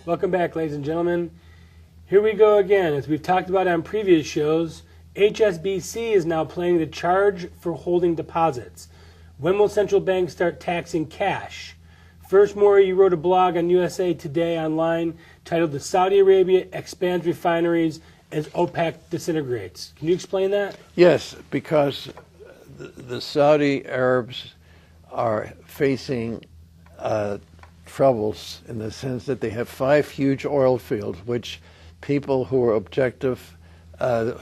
Welcome back, ladies and gentlemen. Here we go again. As we've talked about on previous shows, HSBC is now planning to charge for holding deposits. When will central banks start taxing cash? First, Morrie, you wrote a blog on USA Today online titled "The Saudi Arabia Expands Refineries as OPEC Disintegrates." Can you explain that? Yes, because the Saudi Arabs are facing troubles in the sense that they have 5 huge oil fields, which people who are objective,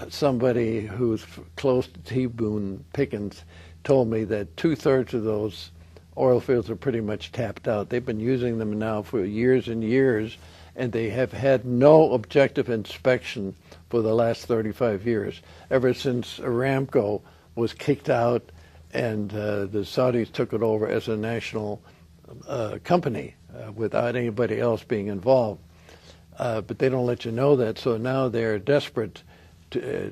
somebody who's close to T. Boone Pickens told me that 2/3 of those oil fields are pretty much tapped out. They've been using them now for years and years, and they have had no objective inspection for the last 35 years, ever since Aramco was kicked out and the Saudis took it over as a national company without anybody else being involved. But they don't let you know that, so now they're desperate to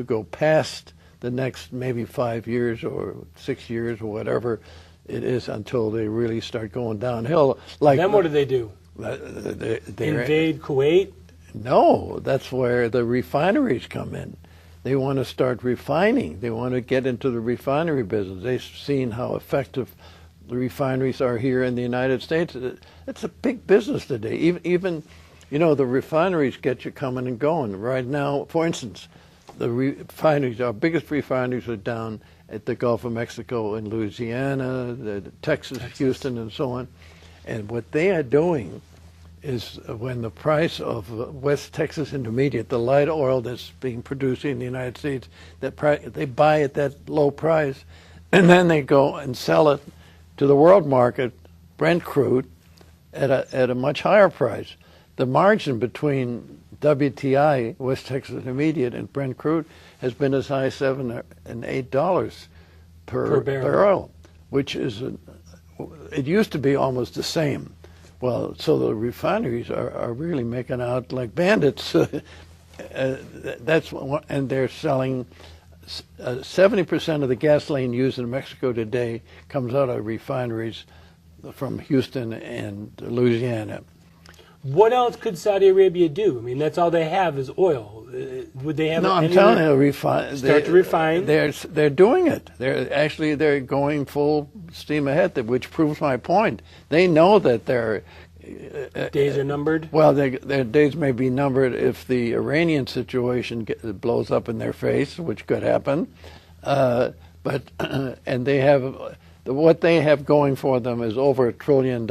go past the next maybe 5 years or 6 years or whatever it is until they really start going downhill. Like then what do? They invade Kuwait? No, that's where the refineries come in. They want to start refining. They want to get into the refinery business. They've seen how effective the refineries are here in the United States. It's a big business today. Even the refineries get you coming and going. Right now, for instance, the refineries, our biggest refineries are down at the Gulf of Mexico in Louisiana, Texas, Houston, and so on. And what they are doing is when the price of West Texas Intermediate, the light oil that's being produced in the United States, they buy at that low price, and then they go and sell it to the world market, Brent crude, at a much higher price. The margin between WTI, West Texas Intermediate, and Brent crude has been as high as $7 and $8 per barrel, which is it used to be almost the same. Well, so the refineries are really making out like bandits. And they're selling 70% of the gasoline used in Mexico today comes out of refineries from Houston and Louisiana. What else could Saudi Arabia do? I mean, that's all they have is oil. Would they have? No, I'm telling you, start to refine. They're doing it. They're going full steam ahead, which proves my point. They know that their days are numbered. Well, their days may be numbered if the Iranian situation blows up in their face, which could happen. But they have what they have going for them is over $1 trillion.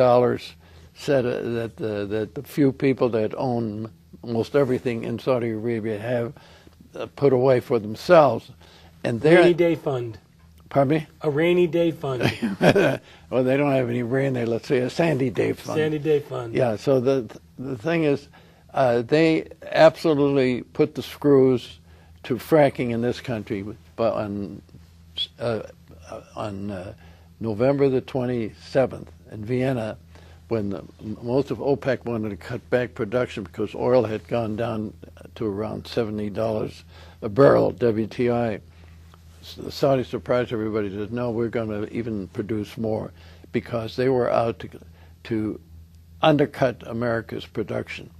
Said that the few people that own almost everything in Saudi Arabia have put away for themselves, and their rainy day fund. Pardon me? A rainy day fund. Well, they don't have any rain there. Let's say a sandy day fund. Sandy day fund. Yeah. So the thing is, they absolutely put the screws to fracking in this country, but on November the 27th in Vienna, when most of OPEC wanted to cut back production because oil had gone down to around $70 a barrel, WTI. So the Saudis surprised everybody, said, no, we're going to even produce more, because they were out to undercut America's production.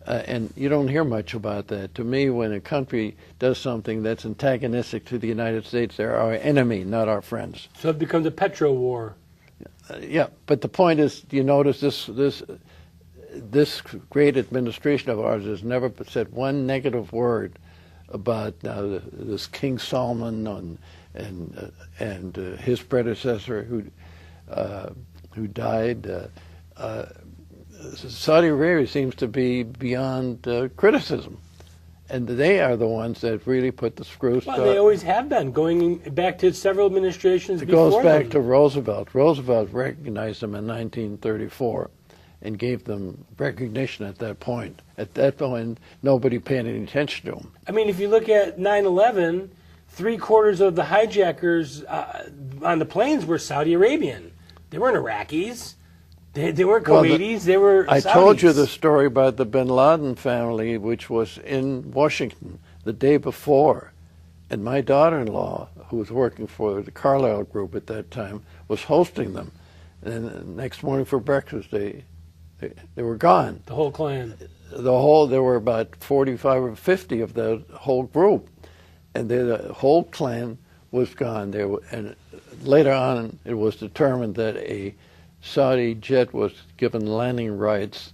And you don't hear much about that. To me, when a country does something that's antagonistic to the United States, they're our enemy, not our friends. So it becomes a petro war. Yeah, but the point is, you notice this great administration of ours has never said one negative word about this King Solomon and his predecessor who died. Saudi Arabia seems to be beyond criticism. And they are the ones that really put the screws. Well, they always have been, going back to several administrations before them. It goes back to Roosevelt. Roosevelt recognized them in 1934 and gave them recognition at that point. At that point, nobody paid any attention to them. I mean, if you look at 9/11, 3/4 of the hijackers on the planes were Saudi Arabian. They weren't Iraqis. They weren't Kuwaitis, they were Saudis. I told you the story about the bin Laden family, which was in Washington the day before. And my daughter-in-law, who was working for the Carlyle Group at that time, was hosting them. And the next morning for breakfast, they They were gone. The whole clan. There were about 45 or 50 of the whole group, and the whole clan was gone. And later on, it was determined that a Saudi jet was given landing rights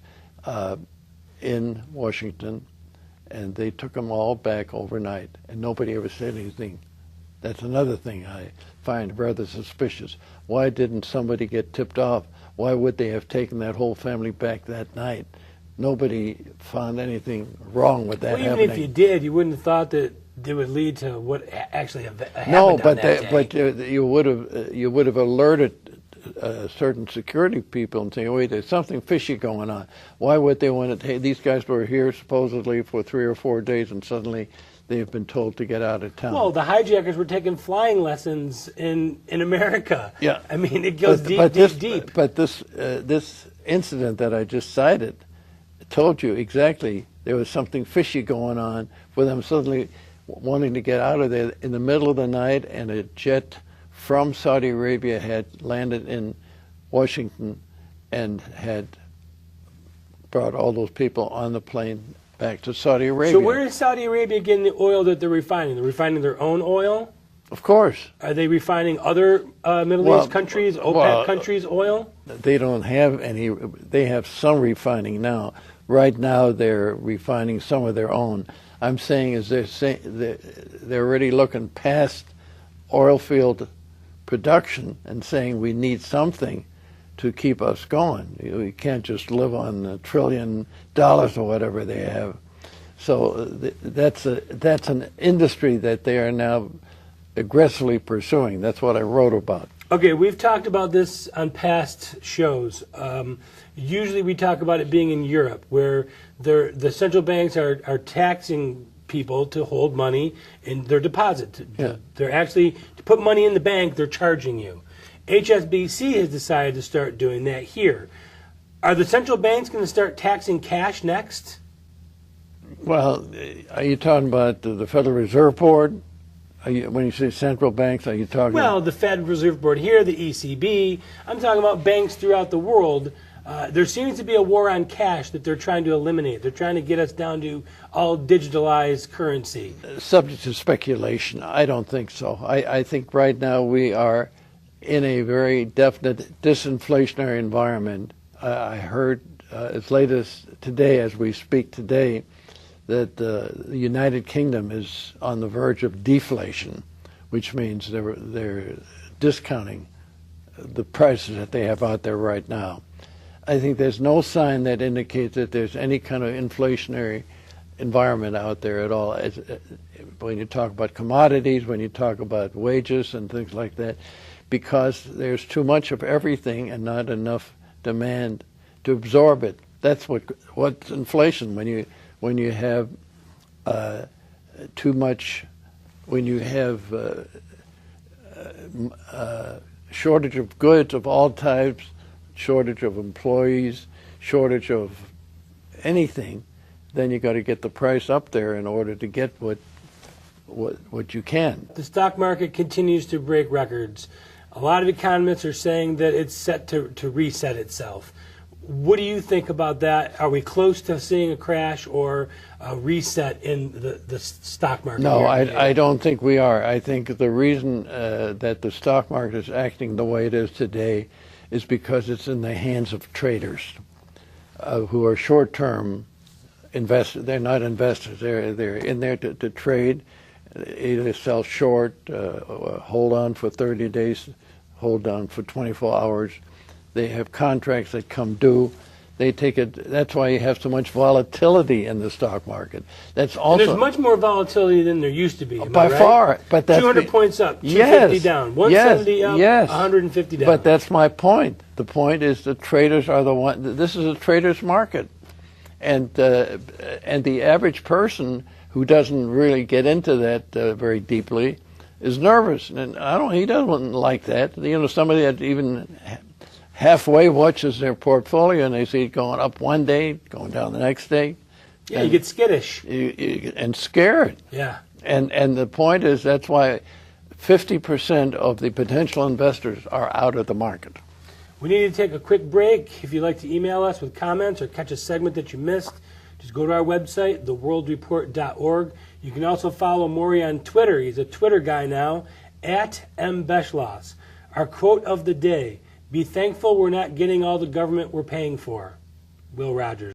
in Washington, and they took them all back overnight, and nobody ever said anything. That's another thing I find rather suspicious. Why didn't somebody get tipped off? Why would they have taken that whole family back that night? Nobody found anything wrong with that happening. Even if you did, you wouldn't have thought that it would lead to what actually happened. No, but that day. You would have alerted certain security people and saying, "Wait, there's something fishy going on." Why would they want to? Hey, these guys were here supposedly for 3 or 4 days, and suddenly they've been told to get out of town. Well, the hijackers were taking flying lessons in America. Yeah, I mean, it goes deep. But this incident that I just cited told you exactly there was something fishy going on for them suddenly wanting to get out of there in the middle of the night, and a jet from Saudi Arabia had landed in Washington and had brought all those people on the plane back to Saudi Arabia. So where is Saudi Arabia getting the oil that they're refining? They're refining their own oil? Of course. Are they refining other Middle East countries, OPEC countries' oil? They don't have any. They have some refining now. Right now, they're refining some of their own. I'm saying is they're already looking past oil field production and saying we need something to keep us going. We can't just live on $1 trillion or whatever they have. So that's an industry that they are now aggressively pursuing. That's what I wrote about. Okay, we've talked about this on past shows. Usually we talk about it being in Europe, where the central banks are taxing people to hold money in their deposit. They're actually, to put money in the bank, they're charging you. HSBC has decided to start doing that here. Are the central banks going to start taxing cash next? Well, are you talking about the Federal Reserve Board? When you say central banks, are you talking Well, the Federal Reserve Board here, the ECB. I'm talking about banks throughout the world. There seems to be a war on cash that they're trying to eliminate. They're trying to get us down to all digitalized currency. Subject to speculation. I don't think so. I think right now we are in a very definite disinflationary environment. I heard as late as today, as we speak today, that the United Kingdom is on the verge of deflation, which means they're discounting the prices that they have out there right now. I think there's no sign that indicates that there's any kind of inflationary environment out there at all. When you talk about commodities, when you talk about wages and things like that, because there's too much of everything and not enough demand to absorb it. That's what's inflation. When you have too much, when you have shortage of goods of all types, shortage of employees, shortage of anything, then you got to get the price up there in order to get what you can. The stock market continues to break records. A lot of economists are saying that it's set to reset itself. What do you think about that? Are we close to seeing a crash or a reset in the stock market? No, I don't think we are. I think the reason that the stock market is acting the way it is today is because it's in the hands of traders who are short-term investors. They're not investors. They're in there to trade, either sell short, hold on for 30 days, hold on for 24 hours. They have contracts that come due. They take it. That's why you have so much volatility in the stock market. That's also there's much more volatility than there used to be. By far, but that's 200 points up, 250 down, 170 up, yes. 150 down. But that's my point. The point is the traders are the one. This is a trader's market, and the average person who doesn't really get into that very deeply is nervous, and he doesn't like that. Somebody that even halfway watches their portfolio and they see it going up one day, going down the next day. Yeah, you get skittish. And scared. Yeah. And the point is that's why 50% of the potential investors are out of the market. We need to take a quick break. If you'd like to email us with comments or catch a segment that you missed, just go to our website, theworldreport.org. You can also follow Morrie on Twitter. He's a Twitter guy now, @Beschloss. Our quote of the day, be thankful we're not getting all the government we're paying for. Will Rogers.